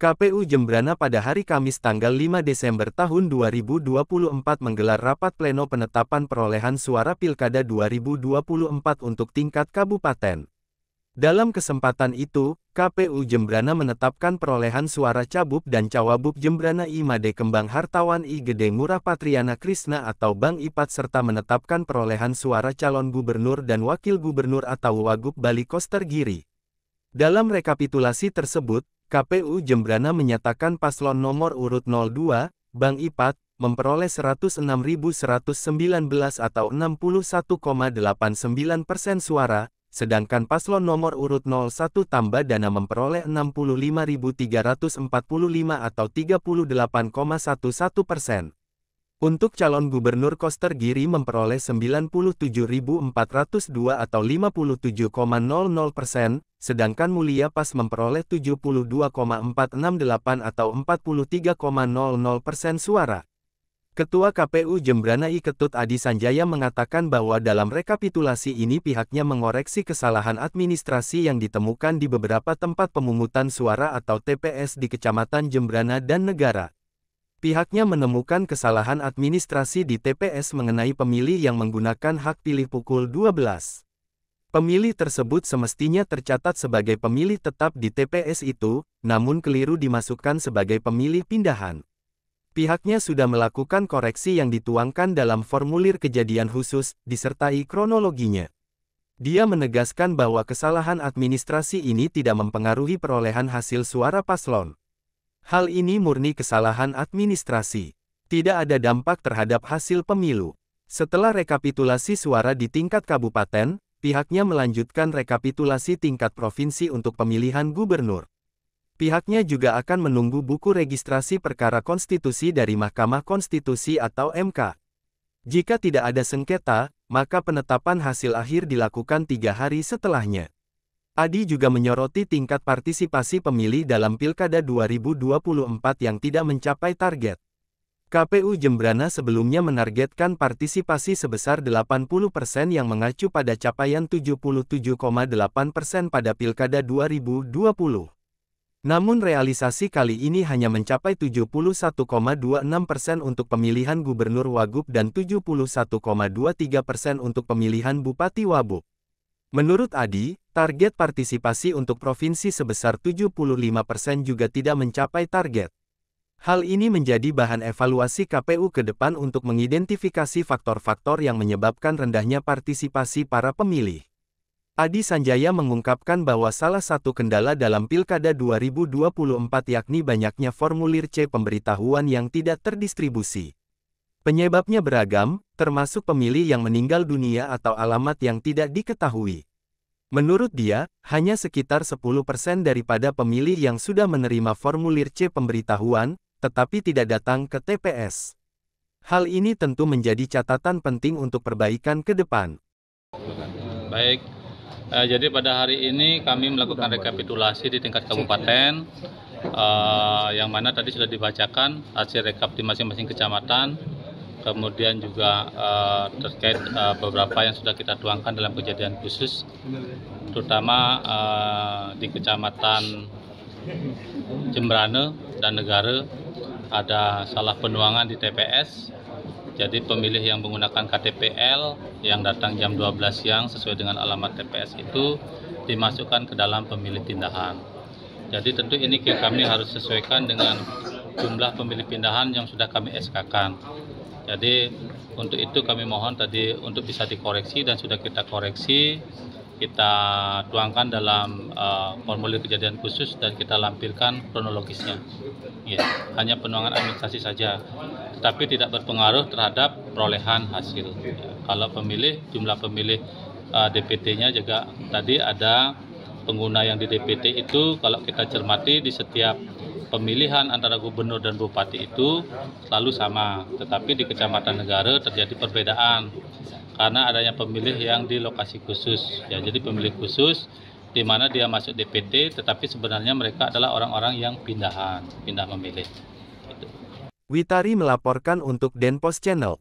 KPU Jembrana pada hari Kamis tanggal 5 Desember tahun 2024 menggelar rapat pleno penetapan perolehan suara Pilkada 2024 untuk tingkat kabupaten. Dalam kesempatan itu, KPU Jembrana menetapkan perolehan suara Cabup dan Cawabup Jembrana I Made Kembang Hartawan I Gede Murah Patriana Krisna atau Bang Ipat serta menetapkan perolehan suara calon gubernur dan wakil gubernur atau Wagub Bali Koster Giri. Dalam rekapitulasi tersebut, KPU Jembrana menyatakan paslon nomor urut 02, Bang Ipat, memperoleh 106.119 atau 61,89% suara, sedangkan paslon nomor urut 01 Tambah Dana memperoleh 65.345 atau 38,11%. Untuk calon gubernur Koster Giri memperoleh 97.402 atau 57,00%, sedangkan Mulia Pas memperoleh 72,468 atau 43,00% suara. Ketua KPU Jembrana I Ketut Adi Sanjaya mengatakan bahwa dalam rekapitulasi ini pihaknya mengoreksi kesalahan administrasi yang ditemukan di beberapa tempat pemungutan suara atau TPS di Kecamatan Jembrana dan Negara. Pihaknya menemukan kesalahan administrasi di TPS mengenai pemilih yang menggunakan hak pilih pukul 12. Pemilih tersebut semestinya tercatat sebagai pemilih tetap di TPS itu, namun keliru dimasukkan sebagai pemilih pindahan. Pihaknya sudah melakukan koreksi yang dituangkan dalam formulir kejadian khusus, disertai kronologinya. Dia menegaskan bahwa kesalahan administrasi ini tidak mempengaruhi perolehan hasil suara paslon. Hal ini murni kesalahan administrasi. Tidak ada dampak terhadap hasil pemilu. Setelah rekapitulasi suara di tingkat kabupaten, pihaknya melanjutkan rekapitulasi tingkat provinsi untuk pemilihan gubernur. Pihaknya juga akan menunggu buku registrasi perkara konstitusi dari Mahkamah Konstitusi atau MK. Jika tidak ada sengketa, maka penetapan hasil akhir dilakukan 3 hari setelahnya. Adi juga menyoroti tingkat partisipasi pemilih dalam Pilkada 2024 yang tidak mencapai target. KPU Jembrana sebelumnya menargetkan partisipasi sebesar 80% yang mengacu pada capaian 77,8% pada Pilkada 2020. Namun realisasi kali ini hanya mencapai 71,26% untuk pemilihan gubernur Wagub dan 71,23% untuk pemilihan Bupati Wabub. Menurut Adi, target partisipasi untuk provinsi sebesar 75% juga tidak mencapai target. Hal ini menjadi bahan evaluasi KPU ke depan untuk mengidentifikasi faktor-faktor yang menyebabkan rendahnya partisipasi para pemilih. Adi Sanjaya mengungkapkan bahwa salah satu kendala dalam Pilkada 2024 yakni banyaknya formulir C pemberitahuan yang tidak terdistribusi. Penyebabnya beragam, termasuk pemilih yang meninggal dunia atau alamat yang tidak diketahui. Menurut dia, hanya sekitar 10% daripada pemilih yang sudah menerima formulir C pemberitahuan, tetapi tidak datang ke TPS. Hal ini tentu menjadi catatan penting untuk perbaikan ke depan. Baik, jadi pada hari ini kami melakukan rekapitulasi di tingkat kabupaten, yang mana tadi sudah dibacakan hasil rekap di masing-masing kecamatan. Kemudian juga terkait beberapa yang sudah kita tuangkan dalam kejadian khusus, terutama di Kecamatan Jembrana dan Negara ada salah penuangan di TPS. Jadi pemilih yang menggunakan KTPL yang datang jam 12 siang sesuai dengan alamat TPS itu dimasukkan ke dalam pemilih pindahan. Jadi tentu ini kami harus sesuaikan dengan jumlah pemilih pindahan yang sudah kami SK-kan. Jadi untuk itu kami mohon tadi untuk bisa dikoreksi dan sudah kita koreksi, kita tuangkan dalam formulir kejadian khusus dan kita lampirkan kronologisnya. Ya, hanya penuangan administrasi saja, tetapi tidak berpengaruh terhadap perolehan hasil. Ya, kalau pemilih, jumlah pemilih DPT-nya juga tadi ada pengguna yang di DPT itu kalau kita cermati di setiap pemilihan antara gubernur dan bupati itu selalu sama, tetapi di Kecamatan Negara terjadi perbedaan karena adanya pemilih yang di lokasi khusus. Ya, jadi pemilih khusus di mana dia masuk DPT, tetapi sebenarnya mereka adalah orang-orang yang pindah memilih. Gitu. Witari melaporkan untuk Denpos Channel.